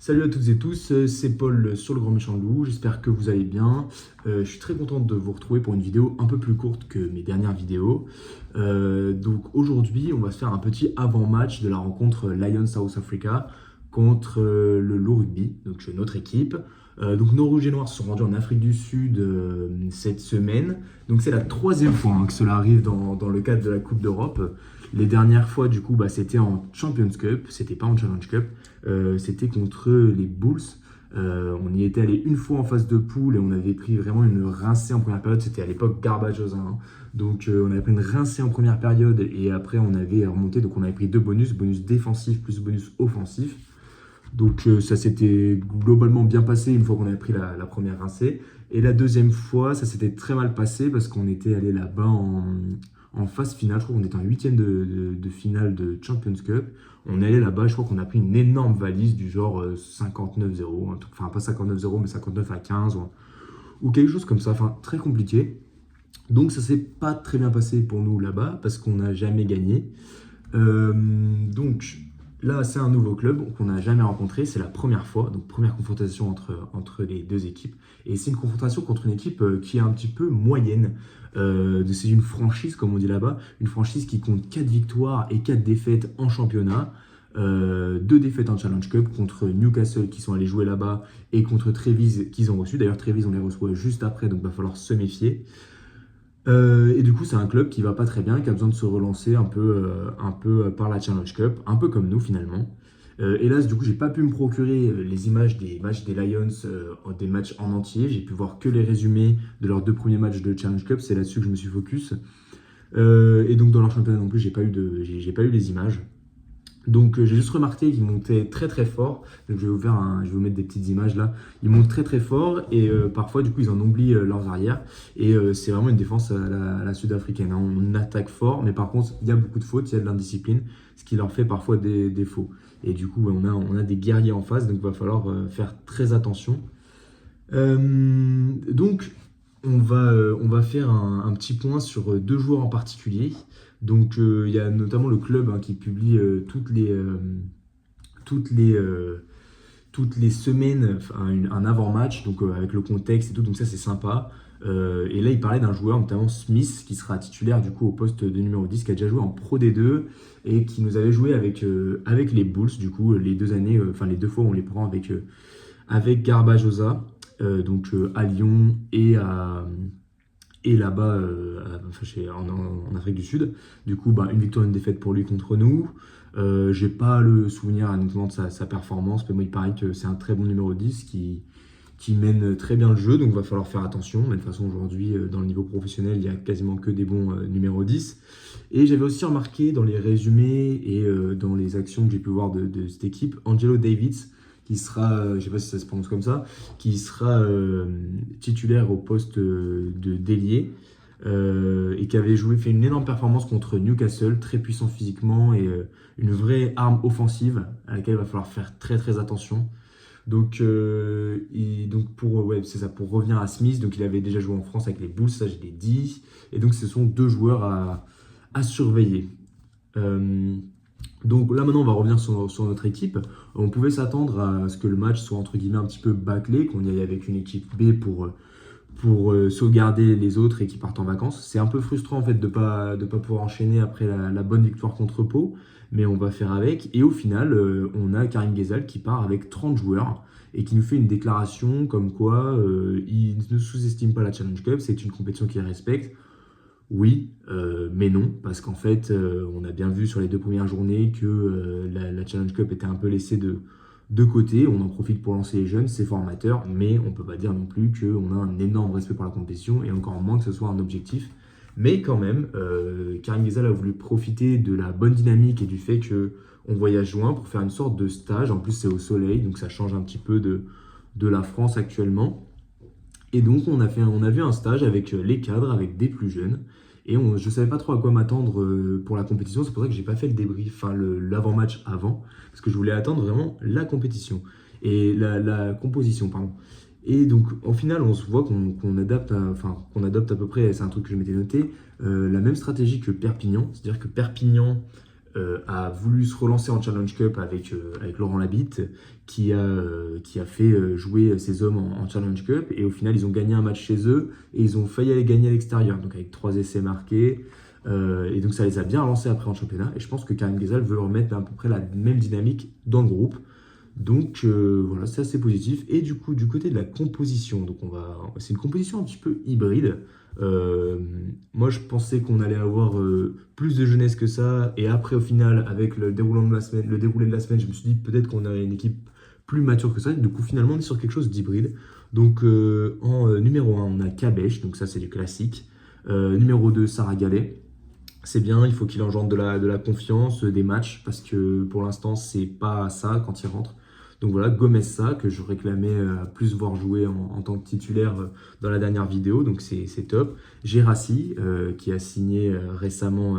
Salut à toutes et tous, c'est Paul sur le Grand Méchant Loup, j'espère que vous allez bien. Je suis très content de vous retrouver pour une vidéo un peu plus courte que mes dernières vidéos. Donc aujourd'hui, on va se faire un petit avant-match de la rencontre Lions South Africa contre le Loup Rugby, donc notre équipe. Donc nos Rouges et Noirs se sont rendus en Afrique du Sud cette semaine. Donc c'est la troisième fois que cela arrive dans le cadre de la Coupe d'Europe. Les dernières fois, du coup, c'était en Champions Cup, c'était pas en Challenge Cup, c'était contre les Bulls. On y était allé une fois en phase de poule et on avait pris vraiment une rincée en première période. C'était à l'époque garbageuse, hein. Donc on avait pris une rincée en première période et après on avait remonté. Donc on avait pris deux bonus, bonus défensif plus bonus offensif. Donc ça s'était globalement bien passé une fois qu'on avait pris la première rincée. Et la deuxième fois, ça s'était très mal passé parce qu'on était allé là-bas en phase finale. Je crois qu'on était en huitième de finale de Champions Cup. On est allé là-bas, je crois qu'on a pris une énorme valise du genre 59-0, enfin pas 59-0 mais 59-15 ou quelque chose comme ça, enfin très compliqué. Donc ça s'est pas très bien passé pour nous là-bas parce qu'on n'a jamais gagné. Donc là, c'est un nouveau club qu'on n'a jamais rencontré, c'est la première fois, donc première confrontation entre les deux équipes. Et c'est une confrontation contre une équipe qui est un petit peu moyenne. C'est une franchise, comme on dit là-bas, une franchise qui compte 4 victoires et 4 défaites en championnat. 2 défaites en Challenge Cup contre Newcastle qui sont allés jouer là-bas et contre Trévise qu'ils ont reçu. D'ailleurs, Trévise, on les reçoit juste après, donc il va falloir se méfier. Et du coup, c'est un club qui va pas très bien, qui a besoin de se relancer un peu par la Challenge Cup, un peu comme nous finalement. Hélas, du coup, j'ai pas pu me procurer les images des matchs des Lions, des matchs en entier. J'ai pu voir que les résumés de leurs 2 premiers matchs de Challenge Cup. C'est là-dessus que je me suis focus. Et donc dans leur championnat non plus, j'ai pas eu les images. Donc j'ai juste remarqué qu'ils montaient très très fort. Donc je vais vous mettre des petites images là. Ils montent très très fort et parfois du coup ils en oublient leurs arrières. Et c'est vraiment une défense à la sud-africaine, hein. On attaque fort, mais par contre il y a beaucoup de fautes, il y a de l'indiscipline, ce qui leur fait parfois des défauts. Et du coup on a des guerriers en face, donc il va falloir faire très attention. Donc on va faire un petit point sur 2 joueurs en particulier. Donc il y a notamment le club, hein, qui publie toutes les, toutes les semaines un avant-match, donc avec le contexte et tout, donc ça c'est sympa. Et là il parlait d'un joueur, notamment Smith, qui sera titulaire du coup au poste de numéro 10, qui a déjà joué en Pro D2 et qui nous avait joué avec les Bulls, du coup les 2 années, enfin les 2 fois on les prend avec Garbajosa, donc à Lyon et là-bas en Afrique du Sud. Du coup, une victoire, une défaite pour lui contre nous. J'ai pas le souvenir honnêtement de sa performance, mais moi il paraît que c'est un très bon numéro 10 qui mène très bien le jeu, donc il va falloir faire attention. Mais de toute façon, aujourd'hui, dans le niveau professionnel, il y a quasiment que des bons numéros 10. Et j'avais aussi remarqué dans les résumés et dans les actions que j'ai pu voir de cette équipe, Angelo Davids, qui sera, je ne sais pas si ça se prononce comme ça, qui sera titulaire au poste de d'ailier et qui avait fait une énorme performance contre Newcastle, très puissant physiquement et une vraie arme offensive à laquelle il va falloir faire très très attention. Donc c'est ça, pour revenir à Smith, donc il avait déjà joué en France avec les Bulls, ça je l'ai dit, et donc ce sont 2 joueurs à surveiller. Donc là maintenant on va revenir sur notre équipe. On pouvait s'attendre à ce que le match soit entre guillemets un petit peu bâclé, qu'on y aille avec une équipe B pour sauvegarder les autres et qui partent en vacances. C'est un peu frustrant en fait de pas pouvoir enchaîner après la bonne victoire contre Pau, mais on va faire avec. Et au final, on a Karim Ghezal qui part avec 30 joueurs et qui nous fait une déclaration comme quoi il ne sous-estime pas la Challenge Cup, c'est une compétition qu'il respecte. Oui, mais non, parce qu'en fait, on a bien vu sur les 2 premières journées que la Challenge Cup était un peu laissée de côté. On en profite pour lancer les jeunes, c'est formateur, mais on ne peut pas dire non plus qu'on a un énorme respect pour la compétition, et encore moins que ce soit un objectif. Mais quand même, Karim Ghezal a voulu profiter de la bonne dynamique et du fait qu'on voyage loin pour faire une sorte de stage. En plus, c'est au soleil, donc ça change un petit peu de la France actuellement. Et donc, on a vu un stage avec les cadres, avec des plus jeunes. Et je ne savais pas trop à quoi m'attendre pour la compétition. C'est pour ça que j'ai pas fait le débrief, enfin l'avant-match avant. Parce que je voulais attendre vraiment la compétition. Et la composition, pardon. Et donc, au final, on se voit qu'on adapte à peu près, c'est un truc que je m'étais noté, la même stratégie que Perpignan. C'est-à-dire que Perpignan a voulu se relancer en Challenge Cup avec Laurent Labitte, qui a fait jouer ses hommes en Challenge Cup. Et au final, ils ont gagné un match chez eux et ils ont failli aller gagner à l'extérieur, donc avec 3 essais marqués. Et donc ça les a bien relancés après en championnat. Et je pense que Karim Ghezal veut remettre à peu près la même dynamique dans le groupe. Donc voilà, c'est assez positif. Et du coup, du côté de la composition, donc c'est une composition un petit peu hybride. Moi, je pensais qu'on allait avoir plus de jeunesse que ça. Et après, au final, avec le déroulé de la semaine, je me suis dit peut-être qu'on aurait une équipe plus mature que ça. Du coup, finalement, on est sur quelque chose d'hybride. Donc en numéro 1, on a Kabesh, donc ça c'est du classique. Numéro 2, Sarah Gallet. C'est bien, il faut qu'il engendre de la confiance, des matchs, parce que pour l'instant, c'est pas ça quand il rentre. Donc voilà, Gomez ça, que je réclamais à plus voir jouer en tant que titulaire dans la dernière vidéo, donc c'est top. Gérassi, qui a signé récemment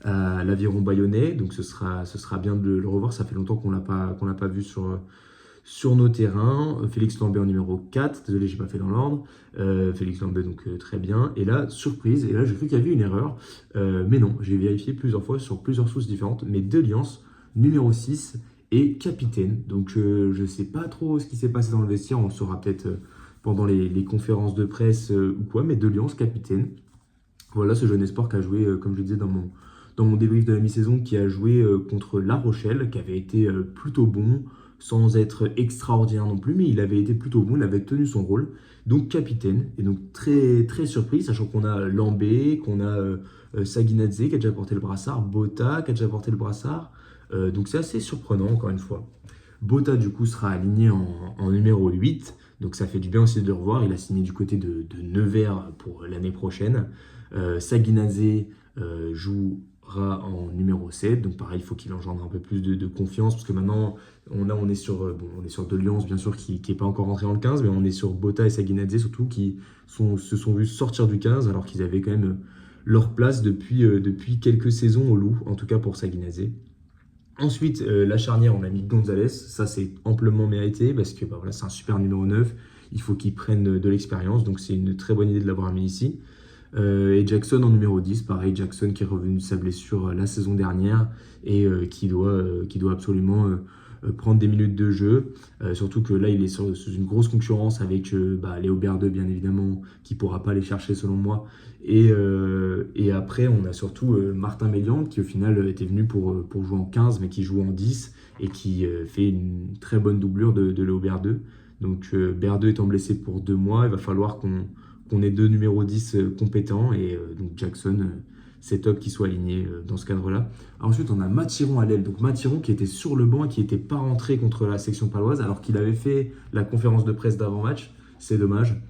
à l'Aviron Bayonnais, donc ce sera bien de le revoir, ça fait longtemps qu'on l'a pas vu sur nos terrains. Félix Lambé en numéro 4, désolé, j'ai pas fait dans l'ordre. Félix Lambé, donc très bien. Et là, surprise, et là, j'ai cru qu'il y avait une erreur. Mais non, j'ai vérifié plusieurs fois sur plusieurs sources différentes. Mais Deliance, numéro 6 et capitaine. Donc, je sais pas trop ce qui s'est passé dans le vestiaire. On le saura peut-être pendant les conférences de presse ou quoi. Mais Deliance, capitaine. Voilà ce jeune espoir qui a joué, comme je le disais dans mon débrief de la mi-saison, qui a joué contre La Rochelle, qui avait été plutôt bon, sans être extraordinaire non plus, mais il avait été plutôt bon, il avait tenu son rôle, donc capitaine, et donc très, très surpris, sachant qu'on a Lambé, qu'on a Saguinadze qui a déjà porté le brassard, Bota qui a déjà porté le brassard, donc c'est assez surprenant encore une fois. Bota du coup sera aligné en numéro 8, donc ça fait du bien aussi de le revoir, il a signé du côté de Nevers pour l'année prochaine. Saguinadze jouera en numéro 7, donc pareil, il faut qu'il engendre un peu plus de confiance, parce que maintenant, on est sur Deliance, bien sûr, qui n'est pas encore rentré dans le 15, mais on est sur Bota et Saguinadze, surtout, qui se sont vus sortir du 15, alors qu'ils avaient quand même leur place depuis quelques saisons au Loup, en tout cas pour Saguinadze. Ensuite, la charnière, on a mis Gonzalez, ça c'est amplement mérité, parce que voilà, c'est un super numéro 9, il faut qu'il prenne de l'expérience, donc c'est une très bonne idée de l'avoir mis ici. Et Jackson en numéro 10, pareil, Jackson qui est revenu de sa blessure la saison dernière et qui doit absolument prendre des minutes de jeu. Surtout que là, il est sous une grosse concurrence avec Léo Berdeux, bien évidemment, qui ne pourra pas les chercher selon moi. Et après, on a surtout Martin Méliande qui au final était venu pour jouer en 15, mais qui joue en 10 et qui fait une très bonne doublure de Léo Berdeux. Donc Berdeux étant blessé pour 2 mois, il va falloir qu'on ait 2 numéros 10 compétents et donc Jackson, c'est top qu'il soit aligné dans ce cadre-là. Ensuite, on a Mathiron à l'aile. Donc Mathiron qui était sur le banc et qui n'était pas rentré contre la section paloise alors qu'il avait fait la conférence de presse d'avant-match. C'est dommage.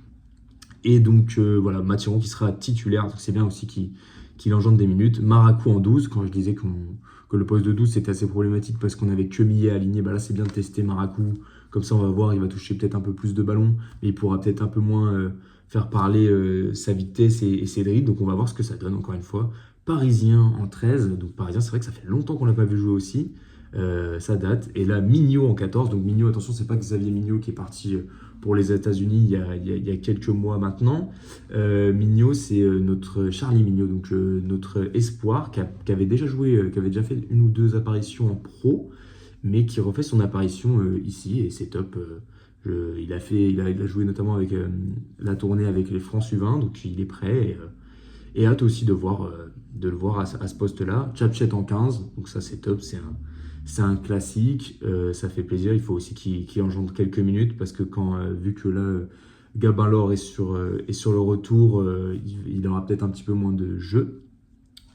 Et donc voilà, Mathiron qui sera titulaire. Donc c'est bien aussi qu'il engendre des minutes. Maracou en 12, quand je disais que le poste de 12 c'était assez problématique parce qu'on avait que Millet aligné. Là, c'est bien de tester Maracou. Comme ça, on va voir, il va toucher peut-être un peu plus de ballons, mais il pourra peut-être un peu moins faire parler sa vitesse et ses dribbles. Donc on va voir ce que ça donne encore une fois. Parisien en 13, donc Parisien, c'est vrai que ça fait longtemps qu'on l'a pas vu jouer aussi. Ça date. Et là, Mignot en 14. Donc Mignot, attention, c'est pas Xavier Mignot qui est parti pour les États-Unis il y a quelques mois maintenant. Mignot, c'est notre Charlie Mignot, donc notre espoir qui avait déjà joué, qui avait déjà fait 1 ou 2 apparitions en pro, mais qui refait son apparition ici et c'est top. Il a joué notamment avec la tournée avec les France U20, donc il est prêt et hâte aussi de le voir à ce poste-là. Tchapchet en 15, donc ça c'est top, c'est un classique, ça fait plaisir. Il faut aussi qu'il engendre quelques minutes parce que vu que là Gabin Laure est sur le retour, il aura peut-être un petit peu moins de jeu.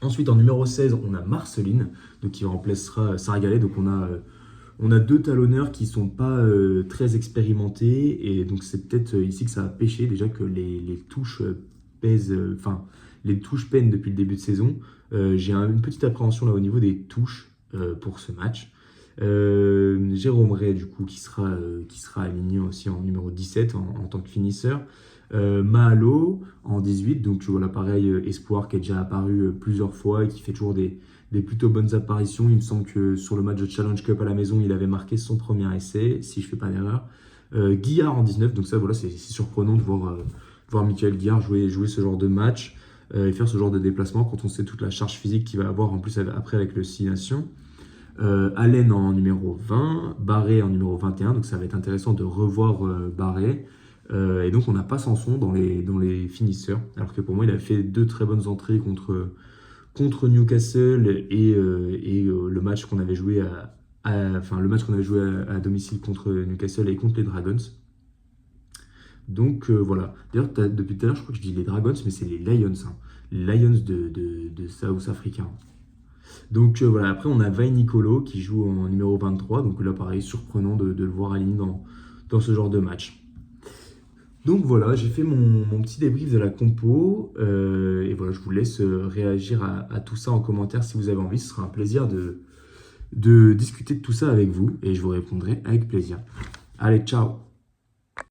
Ensuite en numéro 16, on a Marceline, donc qui remplacera Sarah Gallet, donc on a 2 talonneurs qui ne sont pas très expérimentés et donc c'est peut-être ici que ça a pêché déjà que les touches pèsent, les touches peinent depuis le début de saison. J'ai une petite appréhension là au niveau des touches pour ce match. Jérôme Ray du coup qui sera aligné aussi en numéro 17 en tant que finisseur. Mahalo en 18, donc voilà pareil, espoir qui est déjà apparu plusieurs fois et qui fait toujours des plutôt bonnes apparitions. Il me semble que sur le match de Challenge Cup à la maison, il avait marqué son premier essai, si je ne fais pas d'erreur. Guillard en 19, donc ça voilà, c'est surprenant de voir Michael Guillard jouer ce genre de match. et faire ce genre de déplacement quand on sait toute la charge physique qu'il va avoir en plus après avec le Six Nations. Allen en numéro 20, Barré en numéro 21, donc ça va être intéressant de revoir Barré. Et donc on n'a pas Sanson dans les finisseurs, alors que pour moi il a fait 2 très bonnes entrées contre Newcastle et le match qu'on avait joué à domicile contre Newcastle et contre les Dragons. Donc voilà. D'ailleurs, depuis tout à l'heure, je crois que je dis les Dragons, mais c'est les Lions. Hein. Les Lions de South Africa. Donc voilà, après on a Vai Nicolo qui joue en numéro 23. Donc là, pareil, surprenant de le voir aligné dans ce genre de match. Donc voilà, j'ai fait mon petit débrief de la compo. Et voilà, je vous laisse réagir à tout ça en commentaire si vous avez envie. Ce sera un plaisir de discuter de tout ça avec vous et je vous répondrai avec plaisir. Allez, ciao!